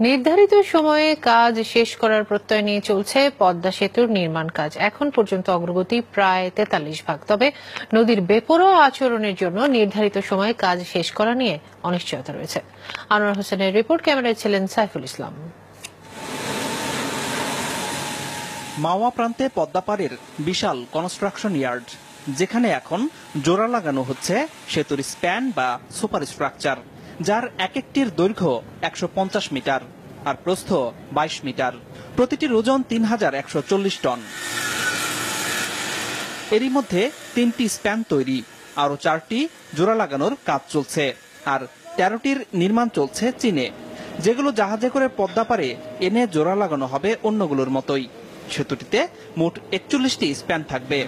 নির্ধারিত সময়ে কাজ শেষ করার প্রত্যয় নিয়ে চলছে পদ্মা সেতুর নির্মাণ কাজ। এখন পর্যন্ত অগ্রগতি প্রায় 43%। তবে নদীর বেপরোয়া আচরণের জন্য নির্ধারিত সময়ে কাজ শেষ করা নিয়ে অনিশ্চয়তা রয়েছে। আনোয়ার হোসেনের রিপোর্ট, ক্যামেরায় ছিলেন সাইফুল ইসলাম। মাওয়া প্রান্তে পদ্মাপাড়ের বিশাল কনস্ট্রাকশন ইয়ার্ড, যেখানে এখন জোড়া লাগানো হচ্ছে সেতুর স্প্যান বা সুপার স্ট্রাকচার, যার এক একটির দৈর্ঘ্য 150 মিটার আর প্রস্থ 22 মিটার। প্রতিটির ওজন 3140 টন। এরই মধ্যে 3টি স্প্যান তৈরি, আরো 4টি জোড়া লাগানোর কাজ চলছে, আর 13টির নির্মাণ চলছে চীনে, যেগুলো জাহাজে করে পদ্মা পারে এনে জোড়া লাগানো হবে অন্যগুলোর মতোই। সেতুটিতে মোট 41টি স্প্যান থাকবে।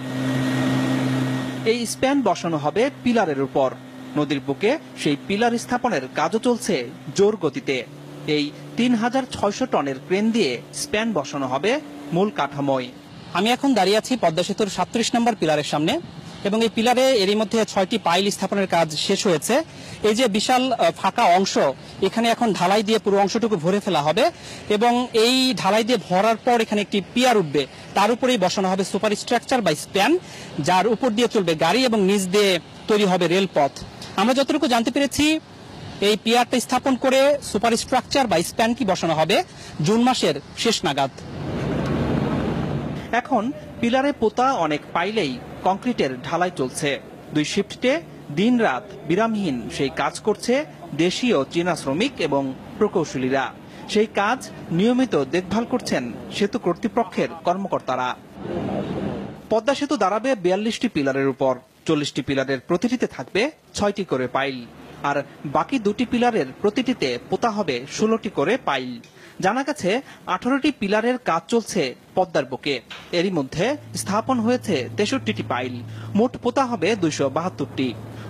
এই স্প্যান বসানো হবে পিলারের উপর। নদীর বুকে সেই পিলার স্থাপনের কাজও চলছে জোর গতিতে। এই 3600 টনের ক্রেন দিয়ে স্প্যান বসানো হবে মূল কাঠামোয়। আমি এখন দাঁড়িয়ে আছি পদ্মা সেতুর 37 নম্বর পিলারের সামনে, এবং এই পিলারে এরই মধ্যে 6টি পাইল স্থাপনের কাজ শেষ হয়েছে। এই যে বিশাল ফাঁকা অংশ, এখানে এখন ঢালাই দিয়ে পুরো অংশটুকু ভরে ফেলা হবে, এবং এই ঢালাই দিয়ে ভরার পর এখানে একটি পিয়ার উঠবে, তার উপরেই বসানো হবে সুপার স্ট্রাকচার বা স্প্যান, যার উপর দিয়ে চলবে গাড়ি এবং নিচ দিয়ে তৈরি হবে রেলপথ। আমরা যতটুকু জানতে পেরেছি, এই পিয়ারটা স্থাপন করে সুপার স্ট্রাকচার বা স্প্যানটি বসানো হবে জুন মাসের শেষ নাগাদ। এখন পিলারে পোতা অনেক পাইলেই কংক্রিটের ঢালাই চলছে। 2 শিফটে দিন রাত বিরামহীন সেই কাজ করছে দেশীয় চীনা শ্রমিক এবং প্রকৌশলীরা। সেই কাজ নিয়মিত দেখভাল করছেন সেতু কর্তৃপক্ষের কর্মকর্তারা। পদ্মা সেতু দাঁড়াবে 42টি পিলারের উপর। 40টি পিলারের প্রতিটিতে থাকবে 6টি করে পাইল, আর বাকি 2টি পিলারের প্রতিটিতে পোতা হবে 16টি করে পাইল। জানা গেছে 18টি পিলারের কাজ চলছে পদ্মার বুকে। এরই মধ্যে স্থাপন হয়েছে 63টি পাইল। মোট পোতা হবে 272টি।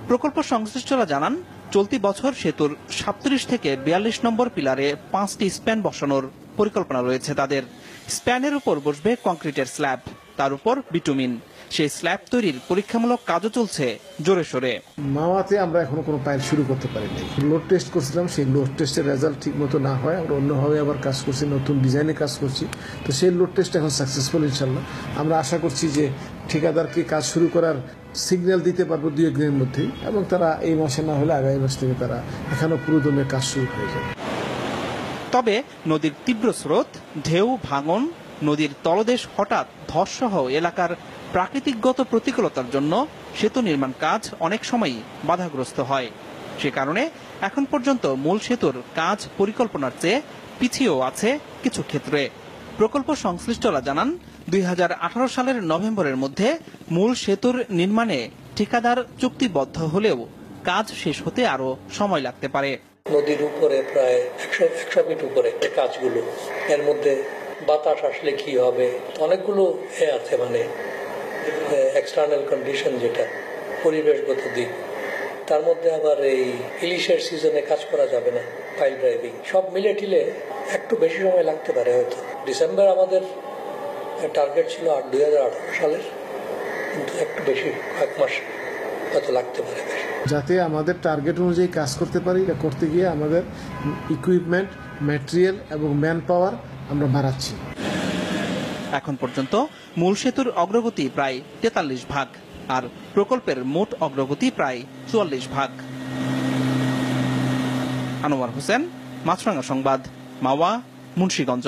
প্রকল্প সংশ্লিষ্টরা জানান, চলতি বছর সেতুর 37 থেকে 42 নম্বর পিলারে 5টি স্প্যান বসানোর পরিকল্পনা রয়েছে তাদের। স্প্যানের উপর বসবে কংক্রিটের স্ল্যাব, তার উপর বিটুমিন। সেই স্ল্যাব তৈরির পরীক্ষামূলক কাজও চলছে জোরে সোরে। মাওয়াতে আমরা এখনো কোনো পাইল শুরু করতে পারিনি। লোড টেস্ট করছিলাম, সেই লোড টেস্টের রেজাল্ট ঠিক মতো না হয় আমরা অন্যভাবে আবার কাজ করছি, নতুন ডিজাইনে কাজ করছি। তো সেই লোড টেস্ট এখন সাকসেসফুল ইনশাল্লাহ। আমরা আশা করছি যে ঠিকাদারকে কাজ শুরু করার সিগন্যাল দিতে পারবো 2 একদিনের মধ্যেই, এবং তারা এই মাসে না হলে আগামী মাস থেকে তারা এখানেও পুরোদমে কাজ শুরু হয়ে যাবে। তবে নদীর তীব্র স্রোত, ঢেউ, ভাঙন, নদীর তলদেশ হঠাৎ ধসসহ এলাকার প্রাকৃতিকগত প্রতিকূলতার জন্য সেতু নির্মাণ কাজ অনেক সময়ই বাধাগ্রস্ত হয়। সে কারণে এখন পর্যন্ত মূল সেতুর কাজ পরিকল্পনার চেয়ে পিছিয়েও আছে কিছু ক্ষেত্রে। প্রকল্প সংশ্লিষ্টরা জানান, 2018 সালের নভেম্বরের মধ্যে মূল সেতুর নির্মাণে ঠিকাদার চুক্তিবদ্ধ হলেও কাজ শেষ হতে আরো সময় লাগতে পারে। নদীর উপরে প্রায় 100 ফিট উপরে কাজগুলো, এর মধ্যে বাতাস আসলে কি হবে, অনেকগুলো আছে, মানে এক্সটার্নাল কন্ডিশন, যেটা পরিবেশগত দিক। তার মধ্যে আবার এই ইলিশের সিজনে কাজ করা যাবে না, পাইল ড্রাইভিং, সব মিলে টিলে একটু বেশি সময় লাগতে পারে। হয়তো ডিসেম্বর আমাদের টার্গেট ছিল 2018 সালের, কিন্তু একটু বেশি, 1 মাস হয়তো লাগতে পারে। যাতে আমাদের টার্গেট অনুযায়ী কাজ করতে পারি, এটা করতে গিয়ে আমাদের ইকুইপমেন্ট, ম্যাটেরিয়াল এবং ম্যান পাওয়ার আমরা বাড়াচ্ছি। এখন পর্যন্ত মূল সেতুর অগ্রগতি প্রায় 43 ভাগ, আর প্রকল্পের মোট অগ্রগতি প্রায় 44 ভাগ। আনোয়ার হোসেন, মাছরাঙা সংবাদ, মাওয়া, মুন্সিগঞ্জ।